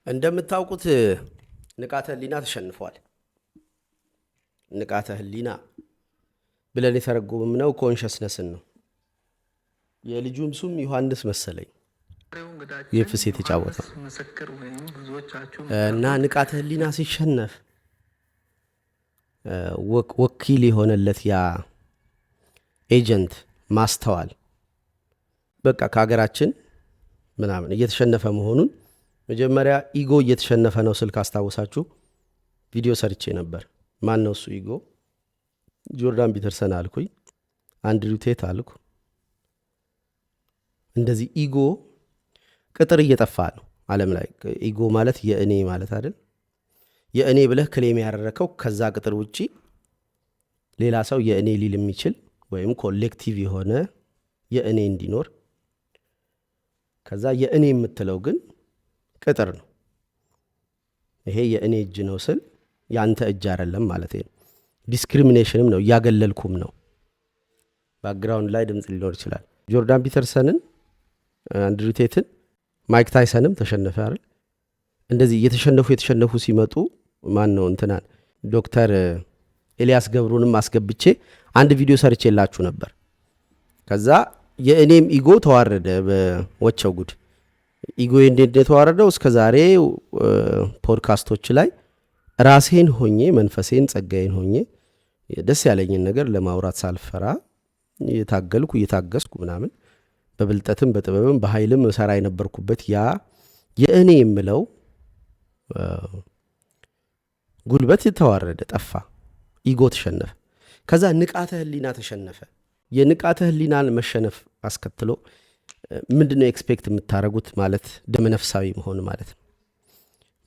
እንደምታውቁት ንቃተ ህሊና ተሸንፏል። ንቃተ ህሊና ብለን የተረጎምነው ኮንሽስነስን ነው። የልጁም ስም ዮሐንስ መሰለኝ የፍስ የተጫወተው እና ንቃተ ህሊና ሲሸነፍ ወኪል የሆነለት ያ ኤጀንት ማስተዋል በቃ ከሀገራችን ምናምን እየተሸነፈ መሆኑን መጀመሪያ ኢጎ እየተሸነፈ ነው ስልክ አስታውሳችሁ ቪዲዮ ሰርቼ ነበር። ማን ነው እሱ ኢጎ? ጆርዳን ፒተርሰን አልኩኝ፣ አንድሪው ቴት አልኩ። እንደዚህ ኢጎ ቅጥር እየጠፋ ነው ዓለም ላይ። ኢጎ ማለት የእኔ ማለት አይደል? የእኔ ብለህ ክሌም ያደረከው ከዛ ቅጥር ውጪ ሌላ ሰው የእኔ ሊል የሚችል ወይም ኮሌክቲቭ የሆነ የእኔ እንዲኖር፣ ከዛ የእኔ የምትለው ግን ቅጥር ነው። ይሄ የእኔ እጅ ነው ስል ያንተ እጅ አይደለም ማለት ነው። ዲስክሪሚኔሽንም ነው፣ እያገለልኩም ነው። ባክግራውንድ ላይ ድምፅ ሊኖር ይችላል። ጆርዳን ፒተርሰንን፣ አንድሪው ቴትን፣ ማይክ ታይሰንም ተሸነፈ አይደል? እንደዚህ የተሸነፉ ሲመጡ ማን ነው እንትናን ዶክተር ኤልያስ ገብሩንም አስገብቼ አንድ ቪዲዮ ሰርቼላችሁ ነበር። ከዛ የእኔም ኢጎ ተዋረደ። በወቸው ጉድ ኢጎ እንዴት ተዋረደው? እስከ ዛሬ ፖድካስቶች ላይ ራሴን ሆኜ መንፈሴን ጸጋዬን ሆኜ ደስ ያለኝን ነገር ለማውራት ሳልፈራ እየታገልኩ እየታገስኩ ምናምን በብልጠትም በጥበብም በኃይልም ሰራ የነበርኩበት ያ የእኔ የምለው ጉልበት ተዋረደ፣ ጠፋ። ኢጎ ተሸነፈ። ከዛ ንቃተ ህሊና ተሸነፈ። የንቃተ ህሊናን መሸነፍ አስከትሎ ምንድነው ኤክስፔክት የምታደርጉት? ማለት ደመነፍሳዊ መሆን ማለት ነው።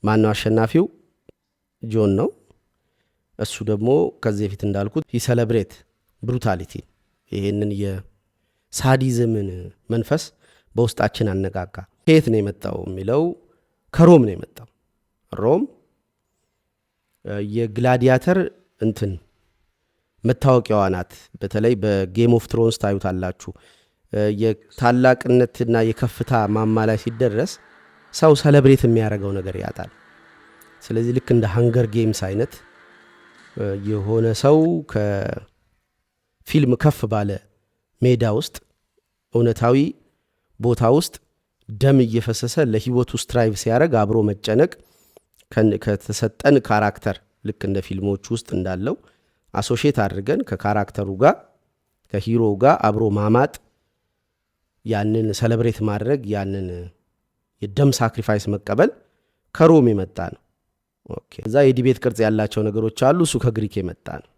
ማነው አሸናፊው? ጆን ነው። እሱ ደግሞ ከዚህ በፊት እንዳልኩት ሂሰለብሬት ብሩታሊቲ፣ ይሄንን የሳዲዝምን መንፈስ በውስጣችን አነቃቃ። ከየት ነው የመጣው የሚለው ከሮም ነው የመጣው። ሮም የግላዲያተር እንትን መታወቂያዋ ናት። በተለይ በጌም ኦፍ ትሮንስ ታዩታላችሁ። የታላቅነትና የከፍታ ማማ ላይ ሲደረስ ሰው ሰለብሬት የሚያደርገው ነገር ያጣል። ስለዚህ ልክ እንደ ሃንገር ጌምስ አይነት የሆነ ሰው ከፊልም ከፍ ባለ ሜዳ ውስጥ እውነታዊ ቦታ ውስጥ ደም እየፈሰሰ ለህይወቱ ስትራይቭ ሲያደርግ አብሮ መጨነቅ ከተሰጠን ካራክተር ልክ እንደ ፊልሞች ውስጥ እንዳለው አሶሺየት አድርገን ከካራክተሩ ጋር ከሂሮ ጋር አብሮ ማማጥ፣ ያንን ሰለብሬት ማድረግ፣ ያንን የደም ሳክሪፋይስ መቀበል ከሮም የመጣ ነው። ኦኬ። እዛ የዲቤት ቅርጽ ያላቸው ነገሮች አሉ። እሱ ከግሪክ የመጣ ነው።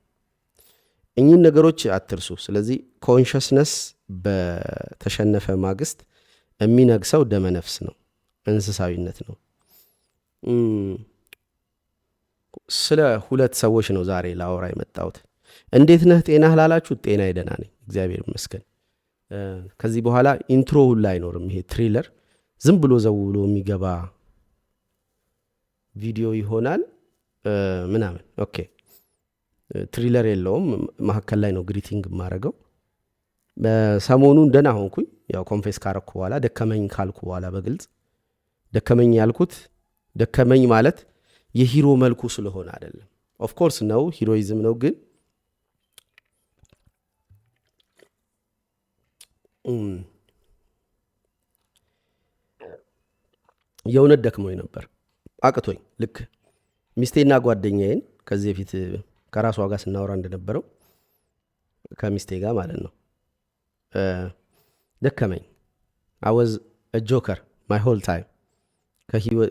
እኚህን ነገሮች አትርሱ። ስለዚህ ኮንሽስነስ በተሸነፈ ማግስት የሚነግሰው ደመነፍስ ነው፣ እንስሳዊነት ነው። ስለ ሁለት ሰዎች ነው ዛሬ ላወራ የመጣሁት። እንዴት ነህ ጤናህ ላላችሁ፣ ጤና ደህና ነኝ እግዚአብሔር ይመስገን። ከዚህ በኋላ ኢንትሮ ሁላ አይኖርም። ይሄ ትሪለር ዝም ብሎ ዘው ብሎ የሚገባ ቪዲዮ ይሆናል ምናምን። ኦኬ፣ ትሪለር የለውም። መሀከል ላይ ነው ግሪቲንግ የማደርገው። ሰሞኑን ደህና ሆንኩኝ። ያው ኮንፌስ ካረኩ በኋላ ደከመኝ ካልኩ በኋላ በግልጽ ደከመኝ ያልኩት ደከመኝ ማለት የሂሮ መልኩ ስለሆነ አይደለም። ኦፍኮርስ ነው፣ ሂሮይዝም ነው። ግን የእውነት ደክሞኝ ነበር፣ አቅቶኝ። ልክ ሚስቴና ጓደኛዬን ከዚህ በፊት ከራሷ ጋር ስናወራ እንደነበረው ከሚስቴ ጋር ማለት ነው። ደከመኝ። አወዝ ጆከር ማይ ሆል ታይም።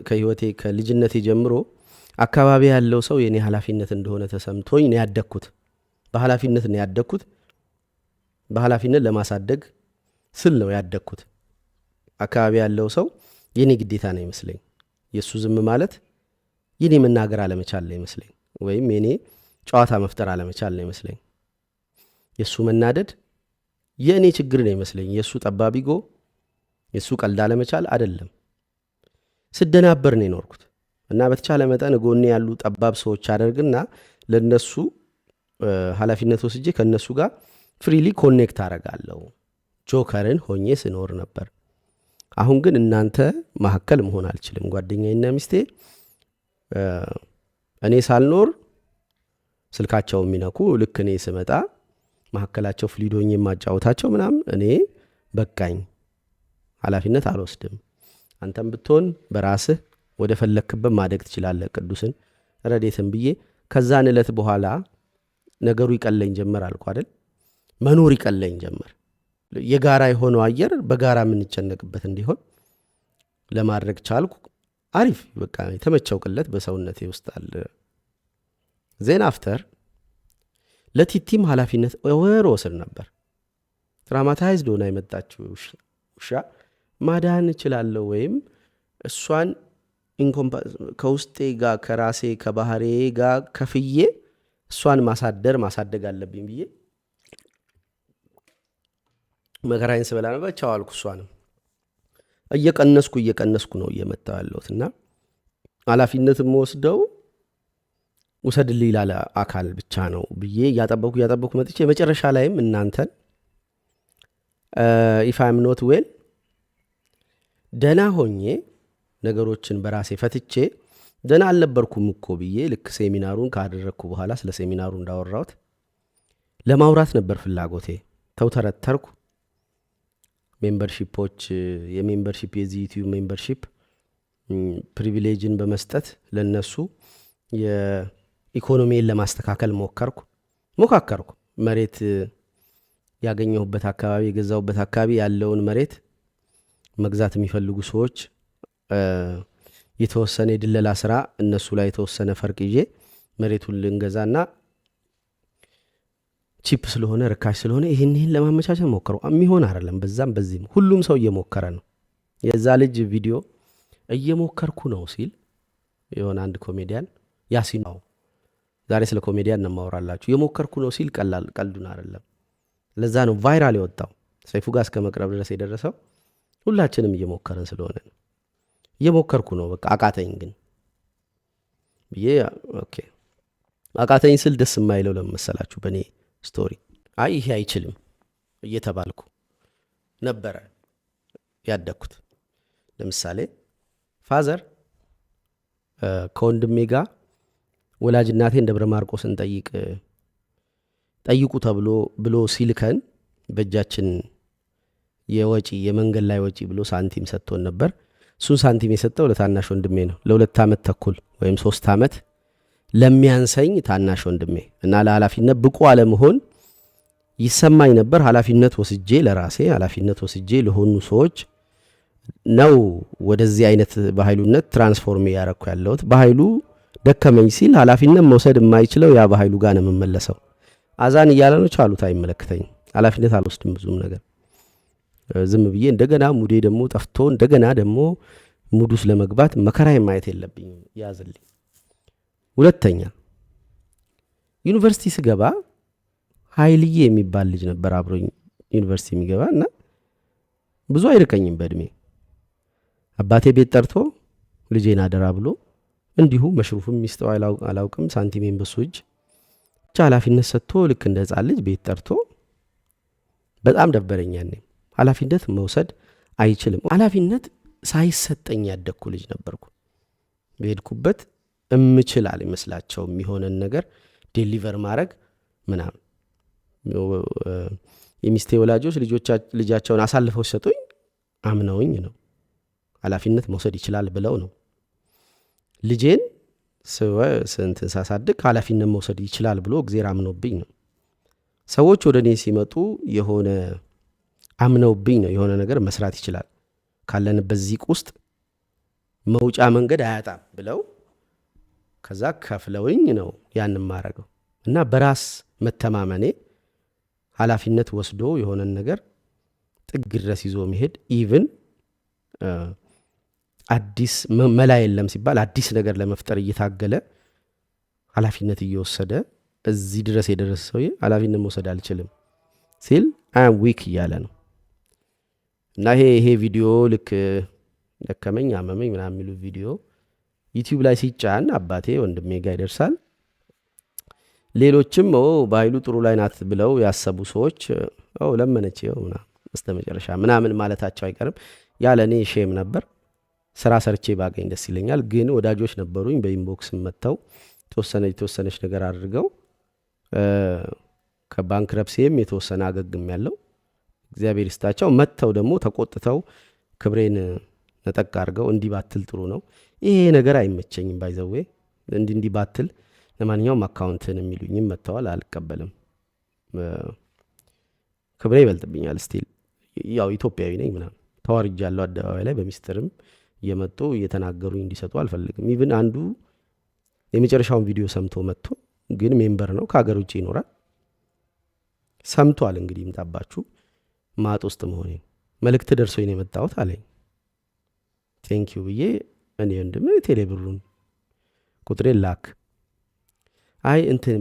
ከህይወቴ ከልጅነቴ ጀምሮ አካባቢ ያለው ሰው የኔ ኃላፊነት እንደሆነ ተሰምቶኝ ነው ያደግኩት። በኃላፊነት ነው ያደግኩት። በኃላፊነት ለማሳደግ ስል ነው ያደግኩት። አካባቢ ያለው ሰው የኔ ግዴታ ነው ይመስለኝ። የሱ ዝም ማለት የኔ መናገር አለመቻል ነው ይመስለኝ፣ ወይም የኔ ጨዋታ መፍጠር አለመቻል ነው ይመስለኝ። የሱ መናደድ የኔ ችግር ነው ይመስለኝ። የሱ ጠባቢጎ የሱ ቀልድ አለመቻል አይደለም። ስደናበር ነው የኖርኩት እና በተቻለ መጠን ጎኔ ያሉ ጠባብ ሰዎች አደርግና ለነሱ ኃላፊነት ወስጄ ከነሱ ጋር ፍሪሊ ኮኔክት አደርጋለሁ። ጆከርን ሆኜ ስኖር ነበር። አሁን ግን እናንተ መካከል መሆን አልችልም። ጓደኛዬና ሚስቴ እኔ ሳልኖር ስልካቸው የሚነኩ ልክ እኔ ስመጣ መካከላቸው ፍሊዶኝ የማጫወታቸው ምናምን እኔ በቃኝ፣ ኃላፊነት አልወስድም። አንተም ብትሆን በራስህ ወደ ፈለክበት ማደግ ትችላለህ፣ ቅዱስን ረዴትን ብዬ ከዛን ዕለት በኋላ ነገሩ ይቀለኝ ጀመር አልኩ አይደል? መኖር ይቀለኝ ጀመር። የጋራ የሆነው አየር በጋራ የምንጨነቅበት እንዲሆን ለማድረግ ቻልኩ። አሪፍ በቃ የተመቸው ቅለት በሰውነቴ ውስጥ አለ። ዜን አፍተር ለቲቲም ኃላፊነት ወስድ ነበር። ትራማታይዝድ ሆና የመጣችው ውሻ ማዳን እችላለሁ ወይም እሷን ከውስጤ ጋር ከራሴ ከባህሬ ጋር ከፍዬ እሷን ማሳደግ አለብኝ ብዬ መከራዬን ስበላ ነበር። ቻው አልኩ። እሷንም እየቀነስኩ ነው እየመጣሁ ያለሁት እና ኃላፊነት የምወስደው ውሰድልኝ ላለ አካል ብቻ ነው ብዬ እያጠበኩ መጥቼ መጨረሻ ላይም እናንተን ኢፍ አም ኖት ዌል ደህና ሆኜ ነገሮችን በራሴ ፈትቼ ደህና አልነበርኩም እኮ ብዬ ልክ ሴሚናሩን ካደረግኩ በኋላ ስለ ሴሚናሩ እንዳወራሁት ለማውራት ነበር ፍላጎቴ። ተውተረተርኩ። ሜምበርሺፖች የሜምበርሺፕ የዚህ ዩቲዩብ ሜምበርሺፕ ፕሪቪሌጅን በመስጠት ለነሱ የኢኮኖሚን ለማስተካከል ሞካከርኩ። መሬት ያገኘሁበት አካባቢ የገዛሁበት አካባቢ ያለውን መሬት መግዛት የሚፈልጉ ሰዎች የተወሰነ የድለላ ስራ እነሱ ላይ የተወሰነ ፈርቅ ይዤ መሬቱን ልንገዛና ቺፕ ስለሆነ ርካሽ ስለሆነ ይህን ለማመቻቸት ሞከሩ። የሚሆን አይደለም። በዛም በዚህም ሁሉም ሰው እየሞከረ ነው። የዛ ልጅ ቪዲዮ እየሞከርኩ ነው ሲል የሆነ አንድ ኮሜዲያን ያሲን ነው። ዛሬ ስለ ኮሜዲያን ነው የማወራላችሁ። እየሞከርኩ ነው ሲል ቀልዱን አይደለም። ለዛ ነው ቫይራል የወጣው ሰይፉ ጋር እስከ መቅረብ ድረስ የደረሰው። ሁላችንም እየሞከረን ስለሆነ ነው። እየሞከርኩ ነው በቃ አቃተኝ ግን ብዬ ኦኬ። አቃተኝ ስል ደስ የማይለው ለምን መሰላችሁ? በእኔ ስቶሪ አይ ይሄ አይችልም እየተባልኩ ነበረ ያደግኩት። ለምሳሌ ፋዘር ከወንድሜ ጋር ወላጅ እናቴን ደብረ ማርቆስን ጠይቁ ብሎ ሲልከን በእጃችን የመንገድ ላይ ወጪ ብሎ ሳንቲም ሰጥቶን ነበር። እሱን ሳንቲም የሰጠው ለታናሽ ወንድሜ ነው። ለ2 ዓመት ተኩል ወይም 3 ዓመት ለሚያንሰኝ ታናሽ ወንድሜ እና ለኃላፊነት ብቁ አለመሆን ይሰማኝ ነበር። ኃላፊነት ወስጄ ለሆኑ ሰዎች ነው ወደዚህ አይነት በኃይሉነት ትራንስፎርም ያረኩ ያለሁት። በኃይሉ ደከመኝ ሲል ኃላፊነት መውሰድ የማይችለው ያ በኃይሉ ጋር ነው የምመለሰው። አዛን እያለ ነው ቻሉት፣ አይመለከተኝም። ኃላፊነት አልወስድም ብዙም ነገር ዝም ብዬ እንደገና ሙዴ ደግሞ ጠፍቶ እንደገና ደግሞ ሙዱስ ለመግባት መከራዬን ማየት የለብኝም። ያዝልኝ። ሁለተኛ ዩኒቨርሲቲ ስገባ ኃይልዬ የሚባል ልጅ ነበር አብሮኝ ዩኒቨርሲቲ የሚገባ እና ብዙ አይርቀኝም በእድሜ። አባቴ ቤት ጠርቶ ልጄን አደራ ብሎ እንዲሁ መሽሩፍም ሚስጠው አላውቅም ሳንቲሜን በሱ እጅ ብቻ ኃላፊነት ሰጥቶ ልክ እንደ ሕፃን ልጅ ቤት ጠርቶ በጣም ደበረኝ። ያኔ ኃላፊነት መውሰድ አይችልም። ኃላፊነት ሳይሰጠኝ ያደግኩ ልጅ ነበርኩ። በሄድኩበት እምችል አልመስላቸው የሚሆነን ነገር ዴሊቨር ማድረግ ምናምን። የሚስቴ ወላጆች ልጃቸውን አሳልፈው ሲሰጡኝ አምነውኝ ነው። ኃላፊነት መውሰድ ይችላል ብለው ነው። ልጄን ስንትን ሳሳድግ ኃላፊነት መውሰድ ይችላል ብሎ እግዜር አምኖብኝ ነው። ሰዎች ወደ እኔ ሲመጡ የሆነ አምነውብኝ ነው። የሆነ ነገር መስራት ይችላል ካለንበት ዚቅ ውስጥ መውጫ መንገድ አያጣም ብለው ከዛ ከፍለውኝ ነው ያንን ማረገው እና በራስ መተማመኔ ኃላፊነት ወስዶ የሆነን ነገር ጥግ ድረስ ይዞ መሄድ ኢቭን አዲስ መላ የለም ሲባል አዲስ ነገር ለመፍጠር እየታገለ ኃላፊነት እየወሰደ እዚህ ድረስ የደረሰ ሰውዬ ኃላፊነት መውሰድ አልችልም ሲል አም ዊክ እያለ ነው። እና ይሄ ቪዲዮ ልክ ደከመኝ አመመኝ ምናምን የሚሉ ቪዲዮ ዩቲዩብ ላይ ሲጫን አባቴ ወንድሜ ጋር ይደርሳል። ሌሎችም በኃይሉ ጥሩ ላይ ናት ብለው ያሰቡ ሰዎች ለመነች በስተመጨረሻ ምናምን ማለታቸው አይቀርም። ያለ እኔ ሼም ነበር። ስራ ሰርቼ ባገኝ ደስ ይለኛል። ግን ወዳጆች ነበሩኝ በኢንቦክስ መጥተው የተወሰነች ነገር አድርገው ከባንክረፕሲም የተወሰነ አገግም ያለው እግዚአብሔር ይስጣቸው። መጥተው ደግሞ ተቆጥተው ክብሬን ነጠቅ አድርገው እንዲህ ባትል ጥሩ ነው፣ ይሄ ነገር አይመቸኝም፣ ባይዘዌ እንዲህ ባትል፣ ለማንኛውም አካውንትን የሚሉኝም መጥተዋል። አልቀበልም፣ ክብሬ ይበልጥብኛል። ስቲል ያው ኢትዮጵያዊ ነኝ ምናምን ተዋርጃለሁ። አደባባይ ላይ በሚስጥርም እየመጡ እየተናገሩኝ እንዲሰጡ አልፈልግም። ኢቭን አንዱ የመጨረሻውን ቪዲዮ ሰምቶ መጥቶ ግን ሜምበር ነው ከሀገር ውጭ ይኖራል ሰምቷል። እንግዲህ ይምጣባችሁ ማጥ ውስጥ መሆኔ መልእክት ደርሶኝ ነው የመጣሁት አለኝ። ቴንኪዩ ብዬ እኔ ወንድም ቴሌብሩን ቁጥሬ ላክ። አይ እንትን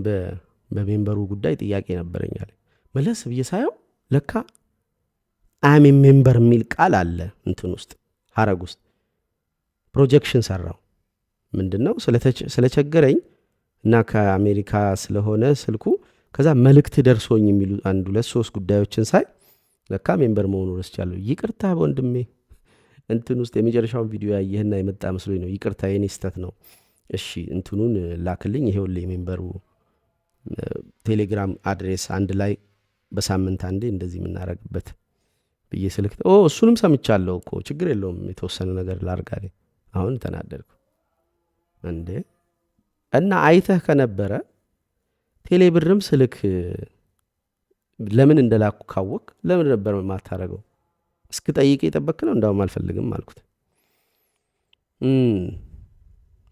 በሜምበሩ ጉዳይ ጥያቄ ነበረኝ አለ። መለስ ብዬ ሳየው ለካ አም ሜምበር የሚል ቃል አለ እንትን ውስጥ ሀረግ ውስጥ ፕሮጀክሽን ሰራው። ምንድን ነው ስለቸገረኝ እና ከአሜሪካ ስለሆነ ስልኩ ከዛ መልእክት ደርሶኝ የሚሉ 1 2 3 ጉዳዮችን ሳይ ለካ ሜምበር መሆኑ ረስቻለሁ። ይቅርታ ወንድሜ እንትን ውስጥ የመጨረሻውን ቪዲዮ ያየህና የመጣ መስሎኝ ነው። ይቅርታ የኔ ስተት ነው። እሺ እንትኑን ላክልኝ። ይሄውልህ የሜምበሩ ቴሌግራም አድሬስ አንድ ላይ በሳምንት አንዴ እንደዚህ የምናረግበት ብዬ ስልክ እሱንም ሰምቻለሁ እኮ ችግር የለውም የተወሰነ ነገር ላርጋሌ። አሁን ተናደድኩ እንዴ። እና አይተህ ከነበረ ቴሌብርም ስልክ ለምን እንደላኩ ካወቅ ለምን ነበር ማታረገው? እስክጠይቅ የጠበቅ ነው። እንዳውም አልፈልግም አልኩት።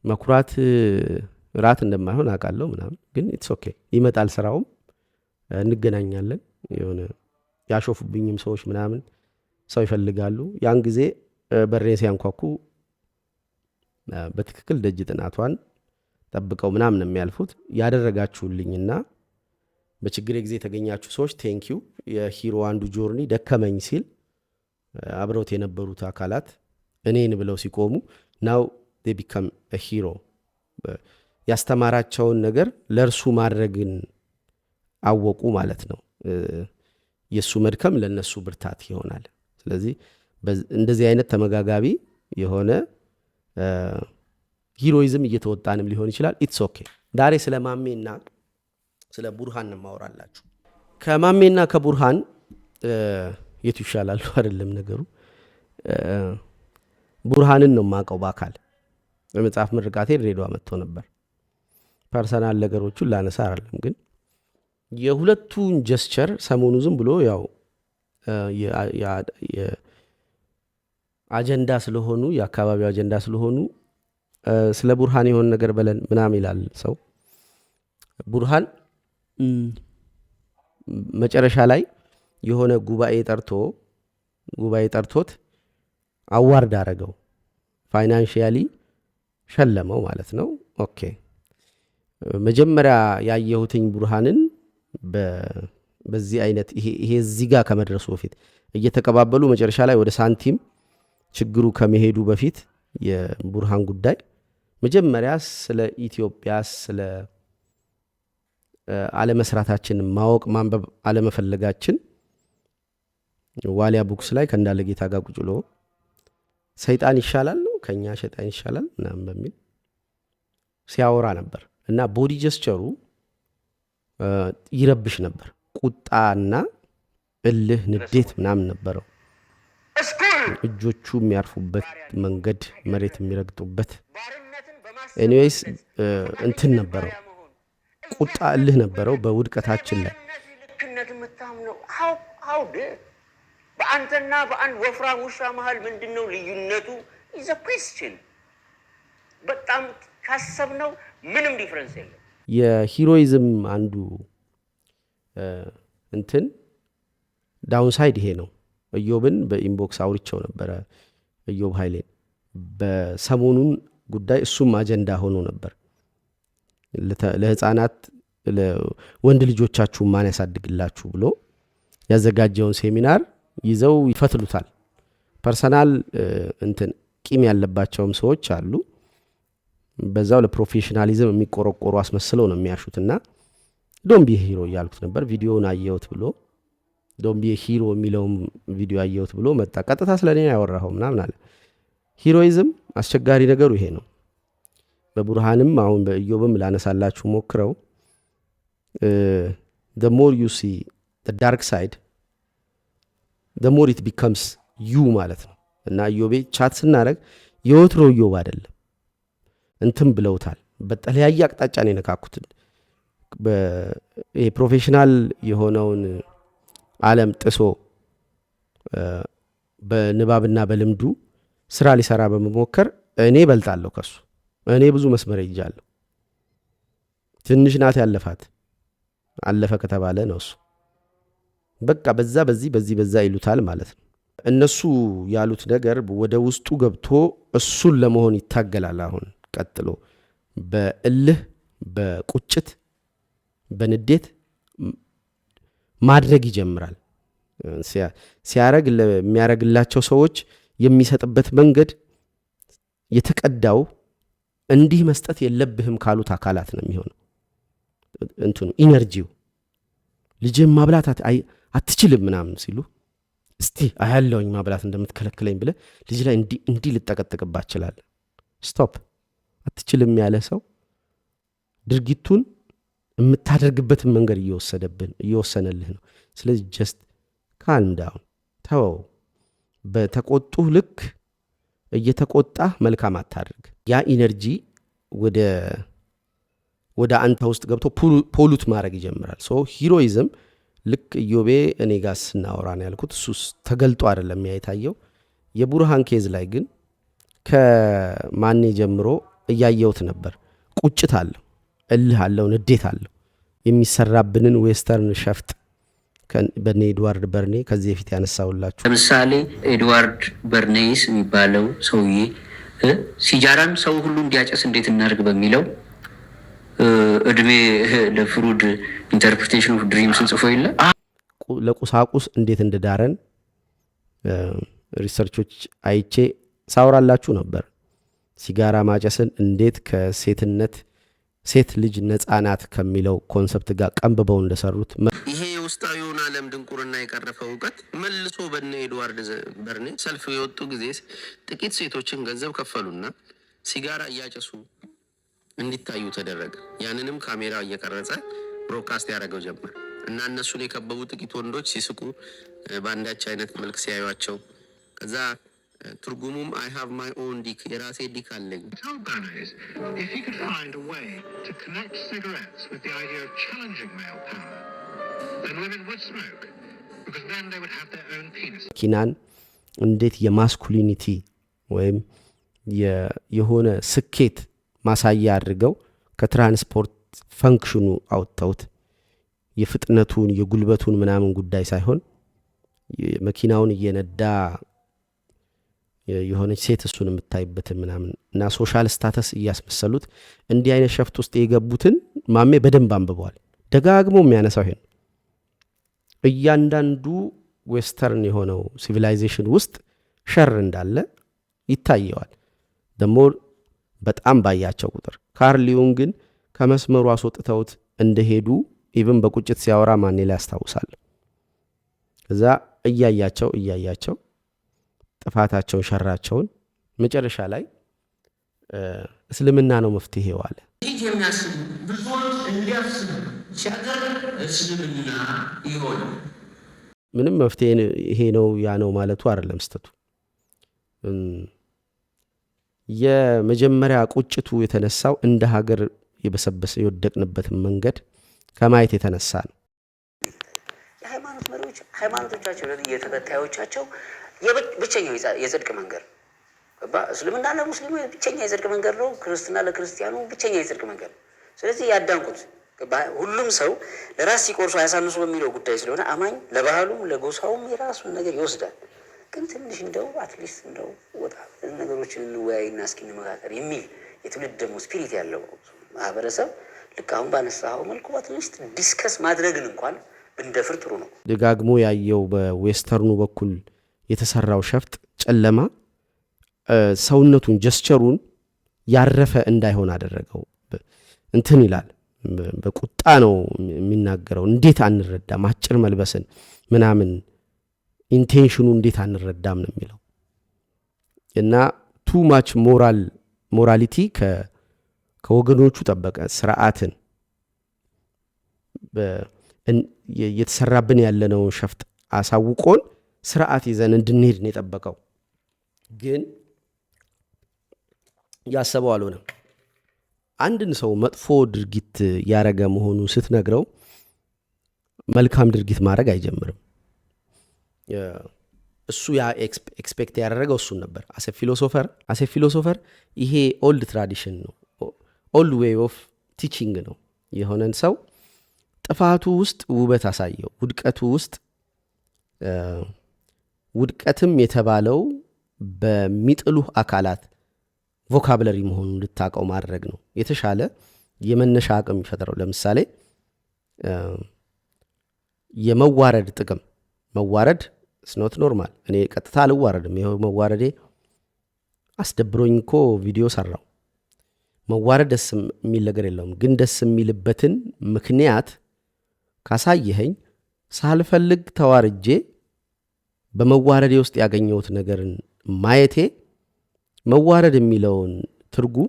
መኩራት ራት እንደማይሆን አውቃለሁ ምናምን፣ ግን ኢትስ ኦኬ ይመጣል፣ ስራውም እንገናኛለን። የሆነ ያሾፉብኝም ሰዎች ምናምን ሰው ይፈልጋሉ። ያን ጊዜ በሬን ሲያንኳኩ በትክክል ደጅ ጥናቷን ጠብቀው ምናምን የሚያልፉት ያደረጋችሁልኝና በችግር ጊዜ የተገኛችሁ ሰዎች ቴንኪዩ። የሂሮ አንዱ ጆርኒ ደከመኝ ሲል አብረውት የነበሩት አካላት እኔን ብለው ሲቆሙ ናው they become a hero። ያስተማራቸውን ነገር ለእርሱ ማድረግን አወቁ ማለት ነው። የእሱ መድከም ለነሱ ብርታት ይሆናል። ስለዚህ እንደዚህ አይነት ተመጋጋቢ የሆነ ሂሮይዝም እየተወጣንም ሊሆን ይችላል። ኢትስ ኦኬ። ዛሬ ስለ ማሜና ስለ ቡርሃን ማወራላችሁ። ከማሜና ከቡርሃን የቱ ይሻላሉ አይደለም ነገሩ። ቡርሃንን ነው የማውቀው በአካል በመጽሐፍ ምርቃቴ ድሬዳዋ መጥቶ ነበር። ፐርሰናል ነገሮቹን ላነሳ አይደለም፣ ግን የሁለቱን ጀስቸር ሰሞኑ ዝም ብሎ ያው አጀንዳ ስለሆኑ የአካባቢው አጀንዳ ስለሆኑ ስለ ቡርሃን የሆነ ነገር በለን ምናምን ይላል ሰው። ቡርሃን መጨረሻ ላይ የሆነ ጉባኤ ጠርቶት አዋርድ አረገው፣ ፋይናንሺያሊ ሸለመው ማለት ነው። ኦኬ መጀመሪያ ያየሁትኝ ቡርሃንን በዚህ አይነት ይሄ እዚህ ጋር ከመድረሱ በፊት እየተቀባበሉ መጨረሻ ላይ ወደ ሳንቲም ችግሩ ከመሄዱ በፊት የቡርሃን ጉዳይ መጀመሪያ ስለ ኢትዮጵያ ስለ አለመስራታችን ማወቅ ማንበብ አለመፈለጋችን ዋሊያ ቡክስ ላይ ከእንዳለ ጌታ ጋር ቁጭ ብሎ ሰይጣን ይሻላል ነው ከኛ ሰይጣን ይሻላል ምናምን በሚል ሲያወራ ነበር። እና ቦዲ ጀስቸሩ ይረብሽ ነበር። ቁጣና እልህ ንዴት ምናምን ነበረው። እጆቹ የሚያርፉበት መንገድ መሬት የሚረግጡበት ኤኒዌይስ እንትን ነበረው። ቁጣ እልህ ነበረው በውድቀታችን ላይ። በአንተና በአንድ ወፍራም ውሻ መሃል ምንድነው ልዩነቱ? ኢዝ አ ኩዌስችን። በጣም ካሰብነው ምንም ዲፍረንስ የለም። የሂሮይዝም አንዱ እንትን ዳውንሳይድ ይሄ ነው። እዮብን በኢንቦክስ አውርቸው ነበረ። እዮብ ኃይሌን በሰሞኑን ጉዳይ እሱም አጀንዳ ሆኖ ነበር። ለህፃናት ወንድ ልጆቻችሁ ማን ያሳድግላችሁ ብሎ ያዘጋጀውን ሴሚናር ይዘው ይፈትሉታል። ፐርሰናል እንትን ቂም ያለባቸውም ሰዎች አሉ። በዛው ለፕሮፌሽናሊዝም የሚቆረቆሩ አስመስለው ነው የሚያሹትና ዶንት ቢ ሂሮ እያልኩት ነበር። ቪዲዮውን አየሁት ብሎ ዶንት ቢ ሂሮ የሚለውም ቪዲዮ አየሁት ብሎ መጣ። ቀጥታ ስለኔ ያወራው ምናምን አለ። ሂሮይዝም አስቸጋሪ ነገሩ ይሄ ነው። በቡርሃንም አሁን በኢዮብም ላነሳላችሁ ሞክረው the more you see the dark side the more it becomes you ማለት ነው። እና ኢዮቤ ቻት ስናረግ የወትሮ ኢዮብ አይደለም እንትን ብለውታል። በተለያየ አቅጣጫ ነው የነካኩት። ፕሮፌሽናል የሆነውን ዓለም ጥሶ በንባብና በልምዱ ስራ ሊሰራ በመሞከር እኔ በልጣለሁ ከሱ። እኔ ብዙ መስመር ይጃለሁ። ትንሽ ናት ያለፋት አለፈ ከተባለ ነው እሱ በቃ በዛ በዛ ይሉታል ማለት ነው። እነሱ ያሉት ነገር ወደ ውስጡ ገብቶ እሱን ለመሆን ይታገላል። አሁን ቀጥሎ በእልህ በቁጭት በንዴት ማድረግ ይጀምራል። ሲያረግ ለሚያረግላቸው ሰዎች የሚሰጥበት መንገድ የተቀዳው እንዲህ መስጠት የለብህም ካሉት አካላት ነው የሚሆነው። እንትኑ ኢነርጂው ልጅም ማብላት አትችልም ምናምን ሲሉ እስቲ አያለውኝ ማብላት እንደምትከለክለኝ ብለ ልጅ ላይ እንዲህ ልጠቀጥቅባ ይችላል። ስቶፕ። አትችልም ያለ ሰው ድርጊቱን የምታደርግበትን መንገድ እየወሰነልህ ነው። ስለዚህ ጀስት ካልም ዳውን ተወው። በተቆጡህ ልክ እየተቆጣህ መልካም አታድርግ። ያ ኢነርጂ ወደ አንተ ውስጥ ገብቶ ፖሉት ማድረግ ይጀምራል። ሶ ሂሮይዝም ልክ ኢዮቤ እኔ ጋር ስናወራ ነው ያልኩት። እሱ ተገልጦ አይደለም የታየው። የቡርሃን ኬዝ ላይ ግን ከማኔ ጀምሮ እያየውት ነበር። ቁጭት አለው፣ እልህ አለው፣ ንዴት አለው። የሚሰራብንን ዌስተርን ሸፍጥ በነ ኤድዋርድ በርኔ ከዚህ በፊት ያነሳውላችሁ ለምሳሌ ኤድዋርድ በርኔይስ የሚባለው ሰውዬ ሲጃራን ሰው ሁሉ እንዲያጨስ እንዴት እናርግ በሚለው እድሜ ለፍሩድ ኢንተርፕሪቴሽን ኦፍ ድሪምስን ጽፎ የለ ለቁሳቁስ እንዴት እንደዳረን ሪሰርቾች አይቼ ሳውራላችሁ ነበር። ሲጋራ ማጨስን እንዴት ከሴትነት ሴት ልጅ ነጻናት ከሚለው ኮንሰፕት ጋር ቀንብበው እንደሰሩት ይሄ የውስጣዊውን ዓለም ድንቁርና የቀረፈው እውቀት መልሶ በነ ኤድዋርድ በርኔ ሰልፍ የወጡ ጊዜ ጥቂት ሴቶችን ገንዘብ ከፈሉና ሲጋራ እያጨሱ እንዲታዩ ተደረገ። ያንንም ካሜራ እየቀረጸ ብሮድካስት ያደረገው ጀመር እና እነሱን የከበቡ ጥቂት ወንዶች ሲስቁ በአንዳች አይነት መልክ ሲያዩቸው ከዛ ትርጉሙም I have my own dick የራሴ ዲክ አለኝ። If he could find a way to connect cigarettes with the idea of challenging male power, then women would smoke because then they would have their own penis. ኪናን እንዴት የማስኩሊኒቲ ወይም የሆነ ስኬት ማሳያ አድርገው ከትራንስፖርት ፈንክሽኑ አውጥተውት የፍጥነቱን የጉልበቱን ምናምን ጉዳይ ሳይሆን መኪናውን እየነዳ የሆነች ሴት እሱን የምታይበት ምናምን እና ሶሻል ስታተስ እያስመሰሉት እንዲህ አይነት ሸፍት ውስጥ የገቡትን ማሜ በደንብ አንብበዋል። ደጋግሞ የሚያነሳው ይሄን እያንዳንዱ ዌስተርን የሆነው ሲቪላይዜሽን ውስጥ ሸር እንዳለ ይታየዋል። ደሞ በጣም ባያቸው ቁጥር ካርሊዮን ግን ከመስመሩ አስወጥተውት እንደሄዱ ኢቭን በቁጭት ሲያወራ ማኔ ላይ ያስታውሳል። ከዛ እያያቸው ጥፋታቸውን ሸራቸውን መጨረሻ ላይ እስልምና ነው መፍትሄው አለ። ይህ የሚያስቡ ብዙዎች እንዲያስቡ ሲያደርግ እስልምና ይሆን ምንም መፍትሄ ይሄ ነው ያ ነው ማለቱ አይደለም ስተቱ። የመጀመሪያ ቁጭቱ የተነሳው እንደ ሀገር የበሰበሰ የወደቅንበትን መንገድ ከማየት የተነሳ ነው። የሃይማኖት መሪዎች ሃይማኖቶቻቸው የተከታዮቻቸው ብቸኛው የጽድቅ መንገድ እስልምና ለሙስሊሙ ብቸኛ የጽድቅ መንገድ ነው። ክርስትና ለክርስቲያኑ ብቸኛ የጽድቅ መንገድ ነው። ስለዚህ ያዳንቁት ሁሉም ሰው ለራስ ሲቆርሱ አያሳንሱ በሚለው ጉዳይ ስለሆነ አማኝ ለባህሉም ለጎሳውም የራሱን ነገር ይወስዳል። ግን ትንሽ እንደው አትሊስት እንደው ወጣ ነገሮችን እንወያይና እስኪ እንመካከር የሚል የትውልድ ደግሞ ስፒሪት ያለው ማህበረሰብ ልክ አሁን ባነሳው መልኩ አትሊስት ዲስከስ ማድረግን እንኳን ብንደፍር ጥሩ ነው። ደጋግሞ ያየው በዌስተርኑ በኩል የተሰራው ሸፍጥ ጨለማ ሰውነቱን ጀስቸሩን ያረፈ እንዳይሆን አደረገው። እንትን ይላል በቁጣ ነው የሚናገረው። እንዴት አንረዳም? አጭር መልበስን ምናምን ኢንቴንሽኑ እንዴት አንረዳም ነው የሚለው። እና ቱ ማች ሞራሊቲ ከወገኖቹ ጠበቀ። ስርዓትን የተሰራብን ያለነውን ሸፍጥ አሳውቆን ስርዓት ይዘን እንድንሄድ ነው የጠበቀው። ግን ያሰበው አልሆነም። አንድን ሰው መጥፎ ድርጊት ያረገ መሆኑን ስትነግረው መልካም ድርጊት ማድረግ አይጀምርም። እሱ ያ ኤክስፔክት ያደረገው እሱን ነበር። አሴ ፊሎሶፈር ይሄ ኦልድ ትራዲሽን ነው፣ ኦልድ ዌይ ኦፍ ቲቺንግ ነው። የሆነን ሰው ጥፋቱ ውስጥ ውበት አሳየው፣ ውድቀቱ ውስጥ ውድቀትም የተባለው በሚጥሉህ አካላት ቮካብለሪ መሆኑን እንድታውቀው ማድረግ ነው። የተሻለ የመነሻ አቅም ይፈጥረው። ለምሳሌ የመዋረድ ጥቅም፣ መዋረድ ስኖት ኖርማል። እኔ ቀጥታ አልዋረድም። ይኸው መዋረዴ አስደብሮኝ እኮ ቪዲዮ ሰራው። መዋረድ ደስ የሚል ነገር የለውም። ግን ደስ የሚልበትን ምክንያት ካሳየኸኝ ሳልፈልግ ተዋርጄ በመዋረዴ ውስጥ ያገኘሁት ነገርን ማየቴ መዋረድ የሚለውን ትርጉም